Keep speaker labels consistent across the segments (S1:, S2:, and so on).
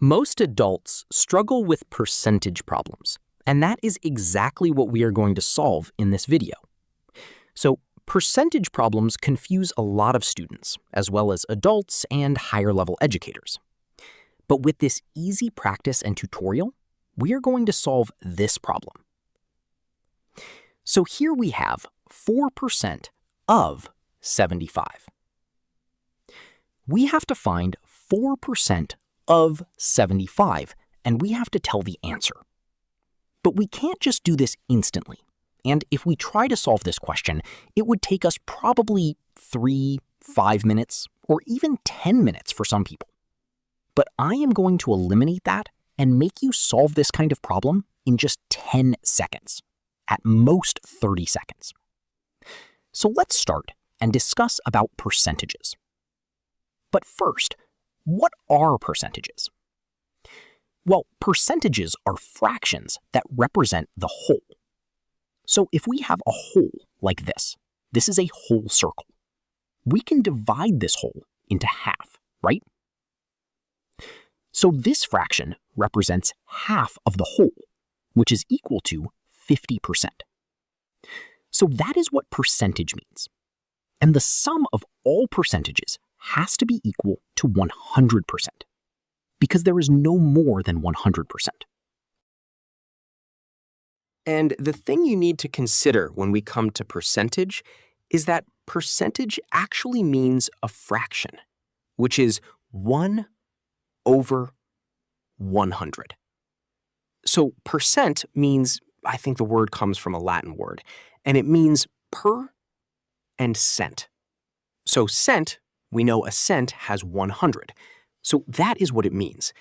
S1: Most adults struggle with percentage problems, and that is exactly what we are going to solve in this video. So, percentage problems confuse a lot of students, as well as adults and higher-level educators. But with this easy practice and tutorial, we are going to solve this problem. So here we have 4% of 75. We have to find 4% of 75, and we have to tell the answer. But we can't just do this instantly. And if we try to solve this question, it would take us probably 3, 5 minutes, or even 10 minutes for some people. But I am going to eliminate that and make you solve this kind of problem in just 10 seconds, at most 30 seconds. So let's start and discuss about percentages. But first, what are percentages? Well, percentages are fractions that represent the whole. So if we have a whole like this is a whole circle. We can divide this whole into half, right? So this fraction represents half of the whole, which is equal to 50%. So that is what percentage means. And the sum of all percentages has to be equal to 100%, because there is no more than 100%.
S2: And the thing you need to consider when we come to percentage is that percentage actually means a fraction, which is 1 over 100. So percent means, I think the word comes from a Latin word, and it means per and cent. So cent, we know a cent has 100. So that is what it means.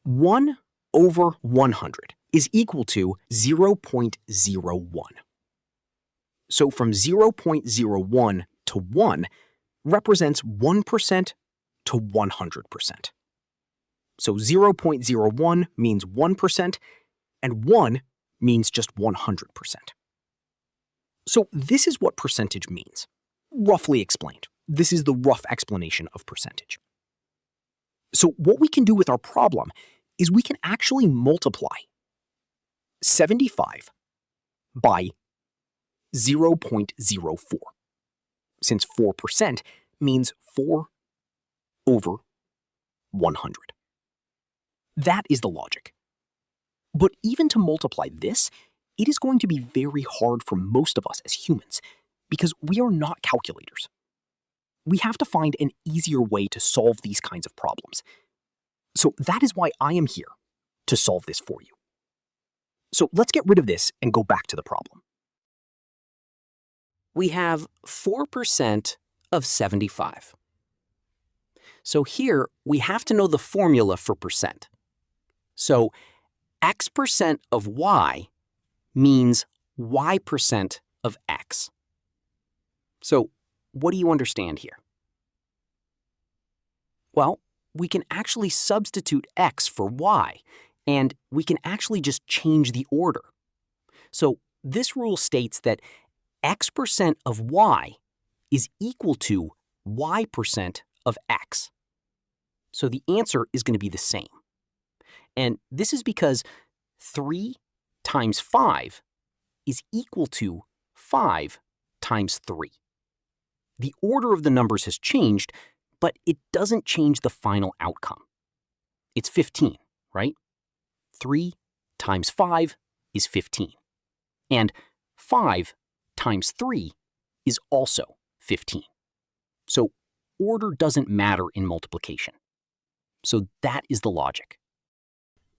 S2: 1 over 100 is equal to 0.01. So from 0.01 to 1 represents 1% to 100%. So 0.01 means 1%, and 1 means just 100%. So this is what percentage means, roughly explained. This is the rough explanation of percentage. So what we can do with our problem is we can actually multiply 75 by 0.04, since 4% means 4 over 100. That is the logic. But even to multiply this, it is going to be very hard for most of us as humans, because we are not calculators. We have to find an easier way to solve these kinds of problems. So that is why I am here, to solve this for you. So let's get rid of this and go back to the problem.
S1: We have 4% of 75. So here, we have to know the formula for percent. So x% of y means y% of x. So what do you understand here? Well, we can actually substitute x for y, and we can actually just change the order. So this rule states that x% of y is equal to y% of x. So the answer is going to be the same. And this is because 3 times 5 is equal to 5 times 3. The order of the numbers has changed, but it doesn't change the final outcome. It's 15, right? 3 times 5 is 15. And 5 times 3 is also 15. So order doesn't matter in multiplication. So that is the logic.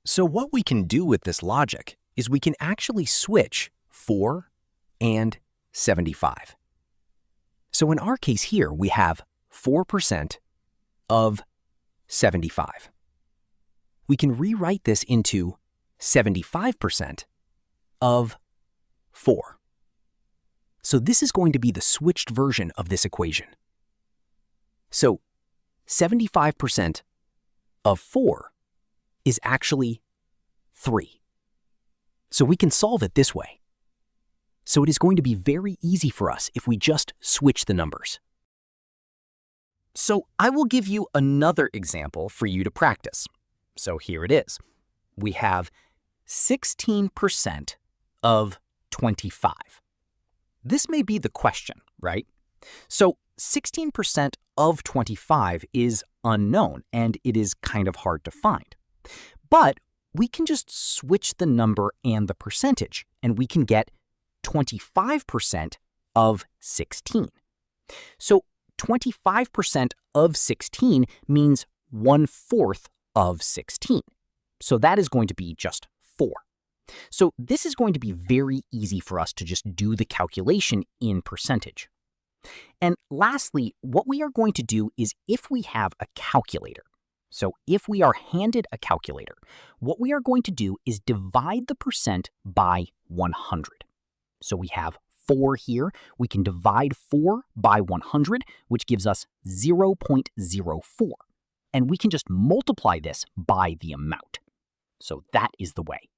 S2: So what we can do with this logic is we can actually switch 4 and 75. So in our case here, we have 4% of 75. We can rewrite this into 75% of 4. So this is going to be the switched version of this equation. So 75% of 4 is actually 3. So we can solve it this way. So it is going to be very easy for us if we just switch the numbers. So I will give you another example for you to practice.
S1: So here it is. We have 16% of 25. This may be the question, right? So 16% of 25 is unknown, and it is kind of hard to find. But we can just switch the number and the percentage, and we can get 25% of 16. So 25% of 16 means 1/4 of 16. So that is going to be just 4. So this is going to be very easy for us to just do the calculation in percentage. And lastly, what we are going to do is if we have a calculator, so if we are handed a calculator, what we are going to do is divide the percent by 100. So we have 4 here. We can divide 4 by 100, which gives us 0.04. And we can just multiply this by the amount. So that is the way.